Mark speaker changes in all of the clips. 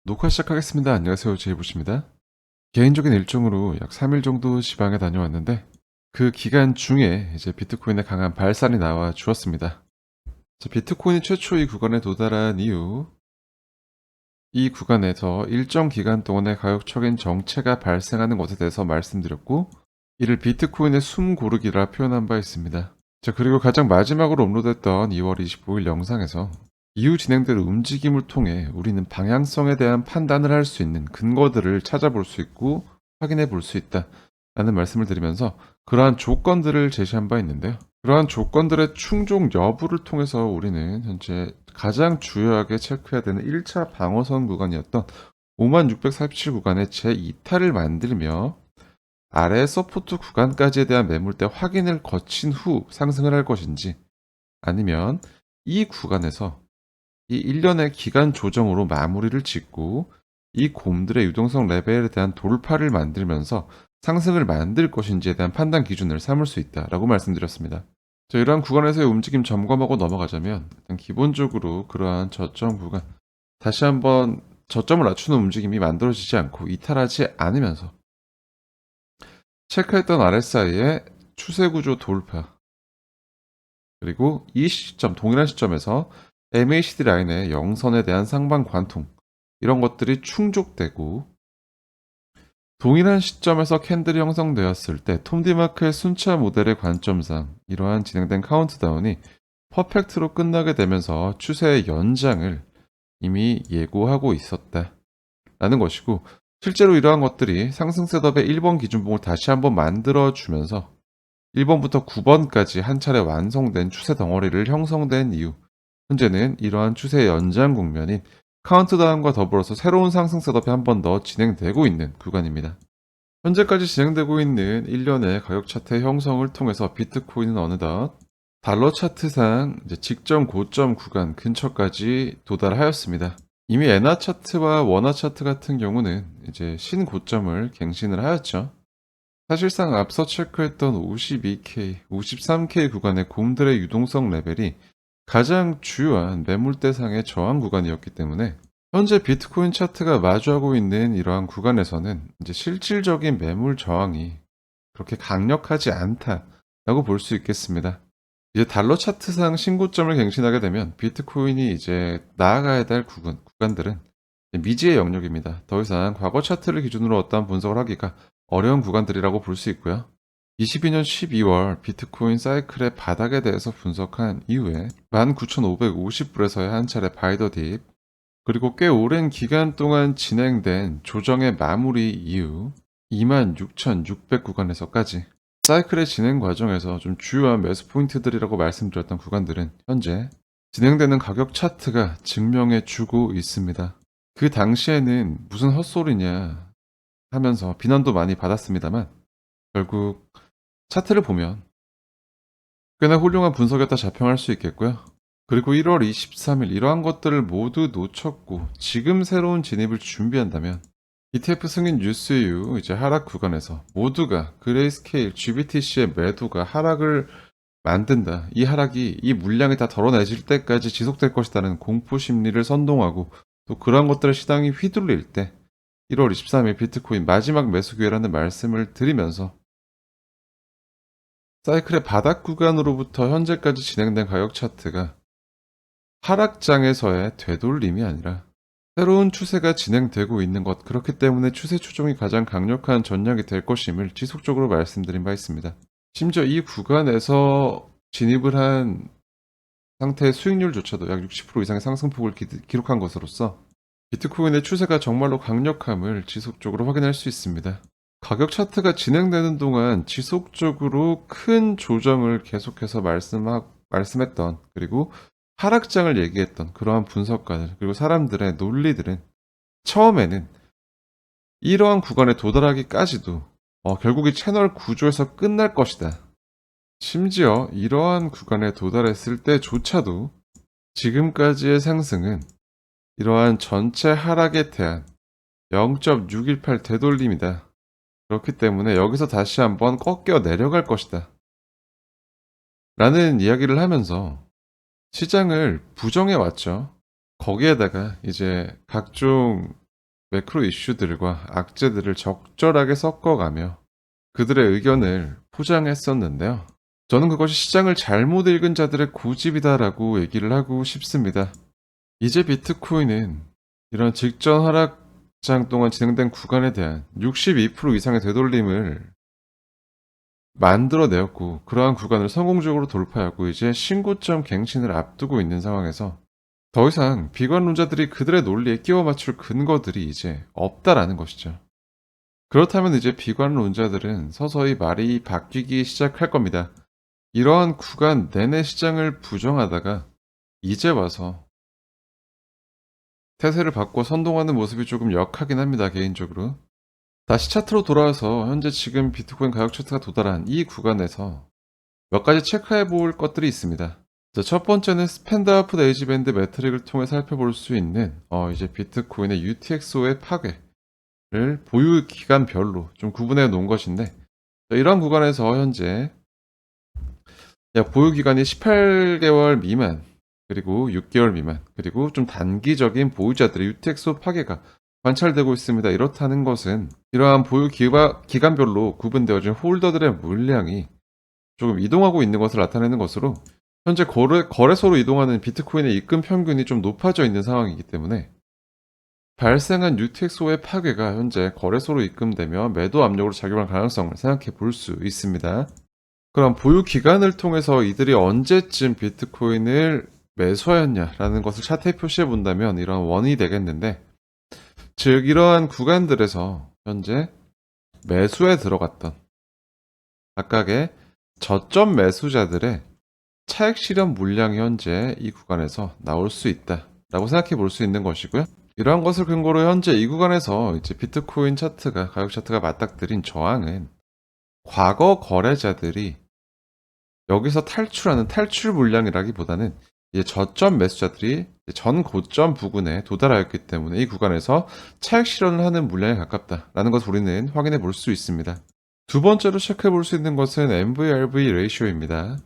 Speaker 1: 녹화 시작하겠습니다. 안녕하세요. 제이부시입니다. 개인적인 일정으로 약 3일 정도 지방에 다녀왔는데 그 기간 중에 이제 비트코인의 강한 발산이 나와 주었습니다. 비트코인이 최초 이 구간에 도달한 이후 이 구간에서 일정 기간 동안의 가격적인 정체가 발생하는 것에 대해서 말씀드렸고 이를 비트코인의 숨 고르기라 표현한 바 있습니다. 그리고 가장 마지막으로 업로드했던 2월 25일 영상에서 이후 진행될 움직임을 통해 우리는 방향성에 대한 판단을 할 수 있는 근거들을 찾아볼 수 있고 확인해 볼 수 있다 라는 말씀을 드리면서 그러한 조건들을 제시한 바 있는데요. 그러한 조건들의 충족 여부를 통해서 우리는 현재 가장 주요하게 체크해야 되는 1차 방어선 구간이었던 5647 구간의 제2타를 만들며 아래 서포트 구간까지에 대한 매물대 확인을 거친 후 상승을 할 것인지 아니면 이 구간에서 이 일련의 기간 조정으로 마무리를 짓고 이 곰들의 유동성 레벨에 대한 돌파를 만들면서 상승을 만들 것인지에 대한 판단 기준을 삼을 수 있다라고 말씀드렸습니다. 이러한 구간에서의 움직임 점검하고 넘어가자면 일단 기본적으로 그러한 저점 구간 다시 한번 저점을 낮추는 움직임이 만들어지지 않고 이탈하지 않으면서 체크했던 RSI의 추세구조 돌파 그리고 이 시점 동일한 시점에서 MACD 라인의 영선에 대한 상방 관통 이런 것들이 충족되고 동일한 시점에서 캔들이 형성되었을 때 톰디마크의 순차 모델의 관점상 이러한 진행된 카운트다운이 퍼펙트로 끝나게 되면서 추세의 연장을 이미 예고하고 있었다 라는 것이고 실제로 이러한 것들이 상승 셋업의 1번 기준봉을 다시 한번 만들어주면서 1번부터 9번까지 한 차례 완성된 추세 덩어리를 형성된 이후 현재는 이러한 추세의 연장 국면인 카운트다운과 더불어서 새로운 상승 셋업이 한 번 더 진행되고 있는 구간입니다. 현재까지 진행되고 있는 일련의 가격 차트의 형성을 통해서 비트코인은 어느덧 달러 차트상 직전 고점 구간 근처까지 도달하였습니다. 이미 엔화 차트와 원화 차트 같은 경우는 이제 신고점을 갱신을 하였죠. 사실상 앞서 체크했던 52K, 53K 구간의 곰들의 유동성 레벨이 가장 주요한 매물대상의 저항 구간이었기 때문에 현재 비트코인 차트가 마주하고 있는 이러한 구간에서는 이제 실질적인 매물 저항이 그렇게 강력하지 않다라고 볼 수 있겠습니다. 이제 달러 차트상 신고점을 갱신하게 되면 비트코인이 이제 나아가야 될 구간들은 미지의 영역입니다. 더 이상 과거 차트를 기준으로 어떠한 분석을 하기가 어려운 구간들이라고 볼 수 있고요. 22년 12월 비트코인 사이클의 바닥에 대해서 분석한 이후에 19,550불에서의 한 차례 바이더 딥 그리고 꽤 오랜 기간 동안 진행된 조정의 마무리 이후 26,600 구간에서까지 사이클의 진행 과정에서 좀 주요한 매수 포인트들이라고 말씀드렸던 구간들은 현재 진행되는 가격 차트가 증명해 주고 있습니다. 그 당시에는 무슨 헛소리냐 하면서 비난도 많이 받았습니다만 결국 차트를 보면 꽤나 훌륭한 분석이었다 자평할 수 있겠고요. 그리고 1월 23일 이러한 것들을 모두 놓쳤고 지금 새로운 진입을 준비한다면 ETF 승인 뉴스 이후 이제 하락 구간에서 모두가 그레이스케일 GBTC의 매도가 하락을 만든다. 이 하락이 이 물량이 다 덜어내질 때까지 지속될 것이라는 공포 심리를 선동하고 또 그러한 것들을 시장이 휘둘릴 때 1월 23일 비트코인 마지막 매수 기회라는 말씀을 드리면서 사이클의 바닥 구간으로부터 현재까지 진행된 가격 차트가 하락장에서의 되돌림이 아니라 새로운 추세가 진행되고 있는 것 그렇기 때문에 추세 추종이 가장 강력한 전략이 될 것임을 지속적으로 말씀드린 바 있습니다. 심지어 이 구간에서 진입을 한 상태의 수익률조차도 약 60% 이상의 상승폭을 기록한 것으로서 비트코인의 추세가 정말로 강력함을 지속적으로 확인할 수 있습니다. 가격 차트가 진행되는 동안 지속적으로 큰 조정을 계속해서 말씀했던 그리고 하락장을 얘기했던 그러한 분석가들 그리고 사람들의 논리들은 처음에는 이러한 구간에 도달하기까지도 결국 이 채널 구조에서 끝날 것이다. 심지어 이러한 구간에 도달했을 때조차도 지금까지의 상승은 이러한 전체 하락에 대한 0.618 되돌림이다. 그렇기 때문에 여기서 다시 한번 꺾여 내려갈 것이다. 라는 이야기를 하면서 시장을 부정해 왔죠. 거기에다가 이제 각종 매크로 이슈들과 악재들을 적절하게 섞어가며 그들의 의견을 포장했었는데요. 저는 그것이 시장을 잘못 읽은 자들의 고집이다라고 얘기를 하고 싶습니다. 이제 비트코인은 이런 직전 하락장 동안 진행된 구간에 대한 62% 이상의 되돌림을 만들어내었고, 그러한 구간을 성공적으로 돌파하고 이제 신고점 갱신을 앞두고 있는 상황에서 더 이상 비관론자들이 그들의 논리에 끼워 맞출 근거들이 이제 없다라는 것이죠. 그렇다면 이제 비관론자들은 서서히 말이 바뀌기 시작할 겁니다. 이러한 구간 내내 시장을 부정하다가 이제 와서 태세를 바꿔 선동하는 모습이 조금 역하긴 합니다, 개인적으로. 다시 차트로 돌아와서 현재 지금 비트코인 가격 차트가 도달한 이 구간에서 몇 가지 체크해 볼 것들이 있습니다. 자, 첫 번째는 스탠다드 에이지 밴드 매트릭을 통해 살펴볼 수 있는 이제 비트코인의 UTXO의 파괴를 보유 기간별로 좀 구분해 놓은 것인데, 자, 이런 구간에서 현재 보유 기간이 18개월 미만, 그리고 6개월 미만, 그리고 좀 단기적인 보유자들의 UTXO 파괴가 관찰되고 있습니다. 이렇다는 것은 이러한 보유 기간별로 구분되어진 홀더들의 물량이 조금 이동하고 있는 것을 나타내는 것으로, 현재 거래소로 이동하는 비트코인의 입금 평균이 좀 높아져 있는 상황이기 때문에 발생한 UTXO의 파괴가 현재 거래소로 입금되며 매도 압력으로 작용할 가능성을 생각해 볼 수 있습니다. 그럼 보유 기간을 통해서 이들이 언제쯤 비트코인을 매수하였냐라는 것을 차트에 표시해 본다면 이런 원인이 되겠는데, 즉 이러한 구간들에서 현재 매수에 들어갔던 각각의 저점 매수자들의 차익 실현 물량이 현재 이 구간에서 나올 수 있다라고 생각해 볼 수 있는 것이고요. 이러한 것을 근거로 현재 이 구간에서 이제 비트코인 차트가, 가격 차트가 맞닥뜨린 저항은 과거 거래자들이 여기서 탈출하는 탈출 물량이라기보다는 이제 저점 매수자들이 전 고점 부근에 도달하였기 때문에 이 구간에서 차익 실현을 하는 물량에 가깝다라는 것을 우리는 확인해 볼 수 있습니다. 두 번째로 체크해 볼 수 있는 것은 MVRV 레이쇼입니다.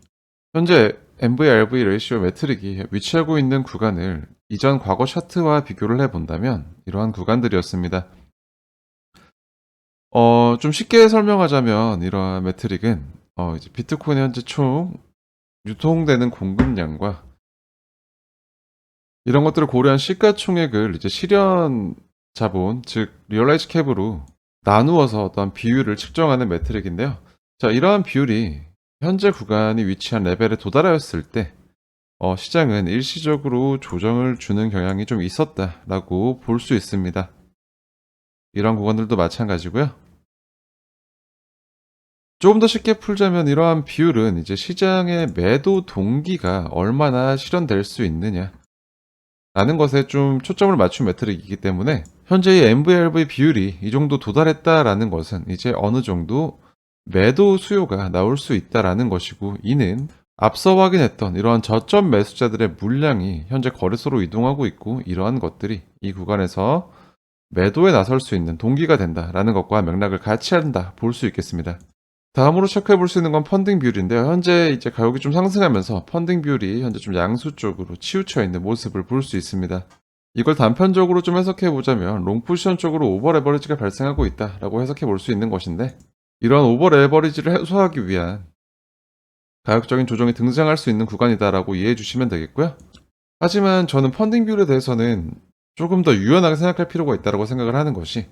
Speaker 1: 현재 MVRV 레이쇼 매트릭이 위치하고 있는 구간을 이전 과거 차트와 비교를 해본다면 이러한 구간들이었습니다. 좀 쉽게 설명하자면 이러한 매트릭은 이제 비트코인의 현재 총 유통되는 공급량과 이런 것들을 고려한 시가총액을 이제 실현 자본, 즉 리얼라이즈 캡으로 나누어서 어떤 비율을 측정하는 매트릭인데요. 자, 이러한 비율이 현재 구간이 위치한 레벨에 도달하였을 때 시장은 일시적으로 조정을 주는 경향이 좀 있었다라고 볼 수 있습니다. 이러한 구간들도 마찬가지고요. 조금 더 쉽게 풀자면 이러한 비율은 이제 시장의 매도 동기가 얼마나 실현될 수 있느냐 라는 것에 좀 초점을 맞춘 매트릭이기 때문에 현재의 MVRV 비율이 이 정도 도달했다라는 것은 이제 어느 정도 매도 수요가 나올 수 있다라는 것이고, 이는 앞서 확인했던 이러한 저점 매수자들의 물량이 현재 거래소로 이동하고 있고, 이러한 것들이 이 구간에서 매도에 나설 수 있는 동기가 된다라는 것과 맥락을 같이 한다 볼 수 있겠습니다. 다음으로 체크해 볼 수 있는 건 펀딩 비율인데요. 현재 이제 가격이 좀 상승하면서 펀딩 비율이 현재 좀 양수 쪽으로 치우쳐 있는 모습을 볼 수 있습니다. 이걸 단편적으로 좀 해석해 보자면 롱포지션 쪽으로 오버 레버리지가 발생하고 있다라고 해석해 볼 수 있는 것인데, 이러한 오버 레버리지를 해소하기 위한 가격적인 조정이 등장할 수 있는 구간이다라고 이해해 주시면 되겠고요. 하지만 저는 펀딩 비율에 대해서는 조금 더 유연하게 생각할 필요가 있다고 생각을 하는 것이,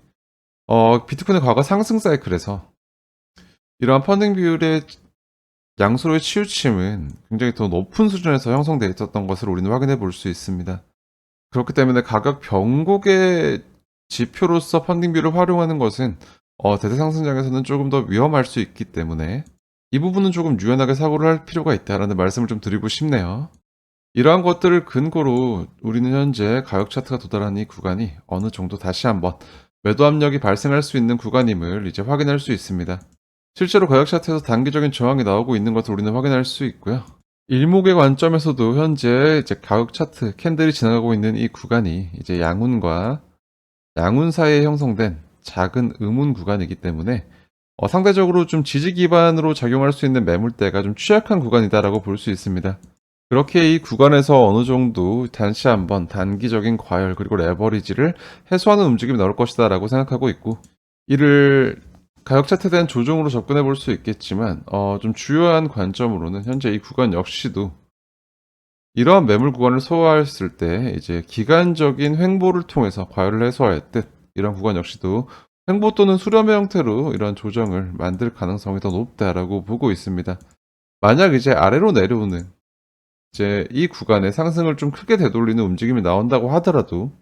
Speaker 1: 비트코인의 과거 상승 사이클에서 이러한 펀딩 비율의 양수로의 치우침은 굉장히 더 높은 수준에서 형성되어 있었던 것을 우리는 확인해 볼 수 있습니다. 그렇기 때문에 가격 변곡의 지표로서 펀딩 비율을 활용하는 것은 대세 상승장에서는 조금 더 위험할 수 있기 때문에 이 부분은 조금 유연하게 사고를 할 필요가 있다라는 말씀을 좀 드리고 싶네요. 이러한 것들을 근거로 우리는 현재 가격 차트가 도달한 이 구간이 어느 정도 다시 한번 매도 압력이 발생할 수 있는 구간임을 이제 확인할 수 있습니다. 실제로 가격 차트에서 단기적인 저항이 나오고 있는 것을 우리는 확인할 수 있고요. 일목의 관점에서도 현재 이제 가격 차트 캔들이 지나가고 있는 이 구간이 이제 양운과 양운 사이에 형성된 작은 음운 구간이기 때문에 상대적으로 좀 지지 기반으로 작용할 수 있는 매물대가 좀 취약한 구간이다라고 볼 수 있습니다. 그렇게 이 구간에서 어느 정도 다시 한번 단기적인 과열 그리고 레버리지를 해소하는 움직임이 나올 것이다라고 생각하고 있고, 이를 가격 차트에 대한 조정으로 접근해 볼 수 있겠지만 좀 주요한 관점으로는 현재 이 구간 역시도 이러한 매물 구간을 소화했을 때 이제 기간적인 횡보를 통해서 과열을 해소할 듯, 이런 구간 역시도 횡보 또는 수렴의 형태로 이런 조정을 만들 가능성이 더 높다라고 보고 있습니다. 만약 이제 아래로 내려오는 이제 이 구간의 상승을 좀 크게 되돌리는 움직임이 나온다고 하더라도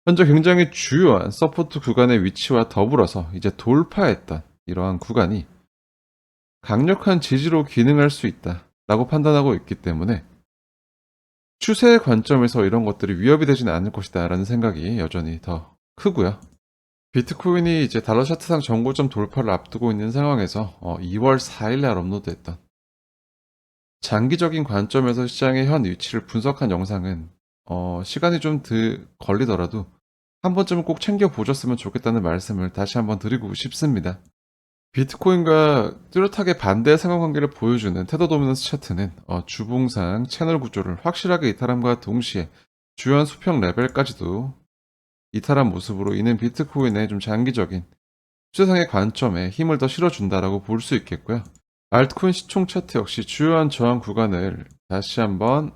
Speaker 1: 현재 굉장히 주요한 서포트 구간의 위치와 더불어서 이제 돌파했던 이러한 구간이 강력한 지지로 기능할 수 있다라고 판단하고 있기 때문에 추세의 관점에서 이런 것들이 위협이 되지는 않을 것이다라는 생각이 여전히 더 크고요. 비트코인이 이제 달러 차트상 정고점 돌파를 앞두고 있는 상황에서 2월 4일 날 업로드했던 장기적인 관점에서 시장의 현 위치를 분석한 영상은 시간이 좀 걸리더라도 한 번쯤은 꼭 챙겨 보셨으면 좋겠다는 말씀을 다시 한번 드리고 싶습니다. 비트코인과 뚜렷하게 반대의 상호관계를 보여주는 테더 도미넌스 차트는 주봉상 채널 구조를 확실하게 이탈함과 동시에 주요한 수평 레벨까지도 이탈한 모습으로 이는 비트코인의 좀 장기적인 추세상의 관점에 힘을 더 실어준다라고 볼 수 있겠고요. 알트코인 시총 차트 역시 주요한 저항 구간을 다시 한번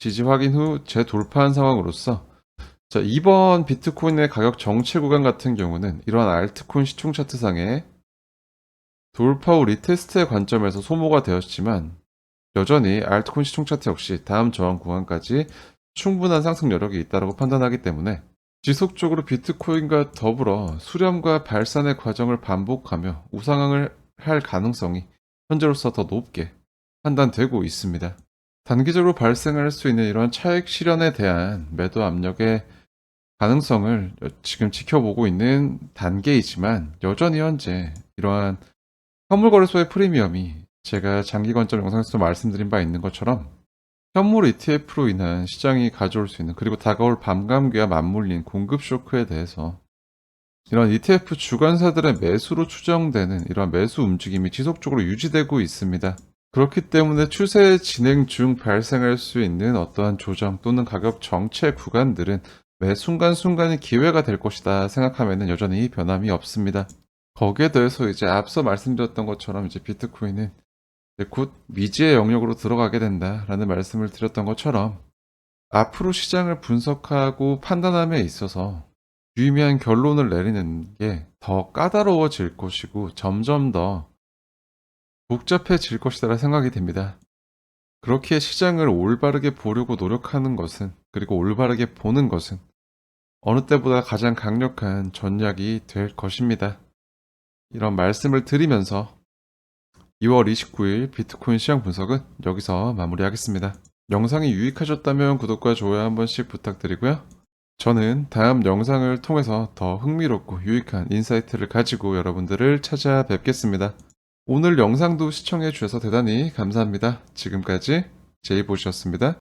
Speaker 1: 지지 확인 후 재돌파한 상황으로서, 자, 이번 비트코인의 가격 정체 구간 같은 경우는 이러한 알트코인 시총 차트상의 돌파 후 리테스트의 관점에서 소모가 되었지만 여전히 알트코인 시총 차트 역시 다음 저항 구간까지 충분한 상승 여력이 있다고 판단하기 때문에 지속적으로 비트코인과 더불어 수렴과 발산의 과정을 반복하며 우상향을 할 가능성이 현재로서 더 높게 판단되고 있습니다. 단기적으로 발생할 수 있는 이러한 차익 실현에 대한 매도 압력의 가능성을 지금 지켜보고 있는 단계이지만 여전히 현재 이러한 현물거래소의 프리미엄이 제가 장기 관점 영상에서도 말씀드린 바 있는 것처럼 현물 ETF로 인한 시장이 가져올 수 있는, 그리고 다가올 밤감기와 맞물린 공급 쇼크에 대해서 이런 ETF 주관사들의 매수로 추정되는 이러한 매수 움직임이 지속적으로 유지되고 있습니다. 그렇기 때문에 추세 진행 중 발생할 수 있는 어떠한 조정 또는 가격 정체 구간들은 매 순간순간이 기회가 될 것이다 생각하면 여전히 변함이 없습니다. 거기에 더해서 이제 앞서 말씀드렸던 것처럼 이제 비트코인은 이제 곧 미지의 영역으로 들어가게 된다라는 말씀을 드렸던 것처럼 앞으로 시장을 분석하고 판단함에 있어서 유의미한 결론을 내리는 게 더 까다로워질 것이고 점점 더 복잡해질 것이다 생각이 됩니다. 그렇게 시장을 올바르게 보려고 노력하는 것은, 그리고 올바르게 보는 것은 어느 때보다 가장 강력한 전략이 될 것입니다. 이런 말씀을 드리면서 2월 29일 비트코인 시장 분석은 여기서 마무리하겠습니다. 영상이 유익하셨다면 구독과 좋아요 한 번씩 부탁드리고요. 저는 다음 영상을 통해서 더 흥미롭고 유익한 인사이트를 가지고 여러분들을 찾아뵙겠습니다. 오늘 영상도 시청해 주셔서 대단히 감사합니다. 지금까지 제이보시였습니다.